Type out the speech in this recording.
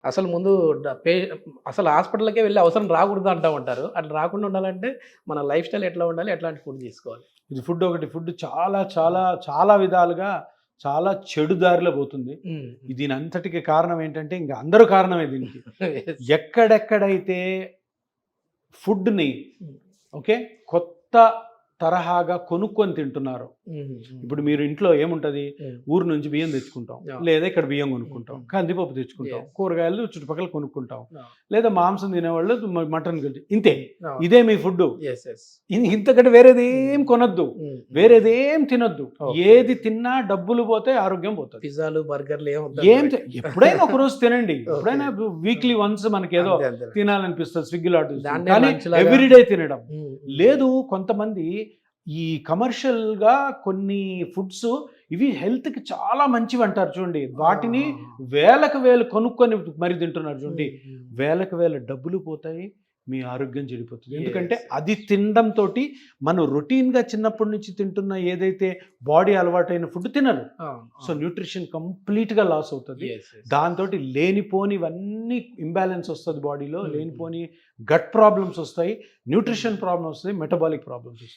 అసలు ముందు డ పే అసలు హాస్పిటల్‌కే వెళ్ళే అవసరం రాకూడదు అంటా ఉంటారు. అట్లా రాకుండా ఉండాలంటే మన లైఫ్ స్టైల్ ఎట్లా ఉండాలి? ఎట్లాంటి ఫుడ్ తీసుకోవాలి? ఇది ఫుడ్ ఒకటి. ఫుడ్ చాలా చాలా చాలా విధాలుగా చాలా చెడు దారిలో పోతుంది. హ్మ్. దీనంతటికి కారణం ఏంటంటే ఇంక అందరూ కారణమే దీనికి. యెస్. ఎక్కడెక్కడైతే ఫుడ్‌ని హ్మ్. ఓకే. కొత్త తరహాగా కొనుక్కొని తింటున్నారు. హ్మ్. ఇప్పుడు మీరు ఇంట్లో ఏముంటది? హ్మ్. ఊరు నుంచి బియ్యం తెచ్చుకుంటాం. Yeah. లేదా ఇక్కడ బియ్యం కొనుక్కుంటాం. Mm. కందిపప్పు తెచ్చుకుంటాం. Yes. కూరగాయలు చుట్టుపక్కల కొనుక్కుంటాం. Yeah. లేదా మాంసం తినేవాళ్ళు మటన్ ఇంతే. Yeah. ఇదే మీ ఫుడ్డు. యెస్. యెస్. ఇంతకంటే వేరేదేం కొనొద్దు. హ్మ్. వేరేదేం తినొద్దు. Okay. ఏది తిన్నా డబ్బులు పోతాయి, ఆరోగ్యం పోతుంది. పిజ్జాలు, బర్గర్‌లు ఎప్పుడైనా ఒక రోజు తినండి. ఎప్పుడైనా వీక్లీ వన్స్ మనకి ఏదో తినాలనిపిస్తుంది స్విగ్గీలో ఆర్డర్ చేస్తాం. దాన్నే కానీ lunch లాగా. ఎవ్రీడే తినడం హ్మ్. లేదు. కొంతమంది ఈ కమర్షియల్‌గా కొన్ని ఫుడ్స్ ఇవి హెల్త్‌కి చాలా మంచివి అంటారు చూడండి. వాటిని వేలకు వేలు కొనుక్కొని మరి తింటున్నారు చూడండి. వేలకు వేల డబ్బులు పోతాయి, మీ ఆరోగ్యం చెడిపోతుంది. ఎందుకంటే Yes. అది తినడం తోటి మనం రొటీన్‌గా చిన్నప్పటి నుంచి తింటున్న ఏదైతే బాడీ అలవాటైన ఫుడ్ తినరు. సో న్యూట్రిషన్ కంప్లీట్‌గా లాస్ అవుతుంది. దాంతోటి లేనిపోనివన్నీ ఇంబ్యాలెన్స్ వస్తుంది బాడీలో. లేనిపోని గట్ ప్రాబ్లమ్స్ వస్తాయి, న్యూట్రిషన్ ప్రాబ్లమ్స్ వస్తాయి, మెటబాలిక్ ప్రాబ్లమ్స్ వస్తాయి.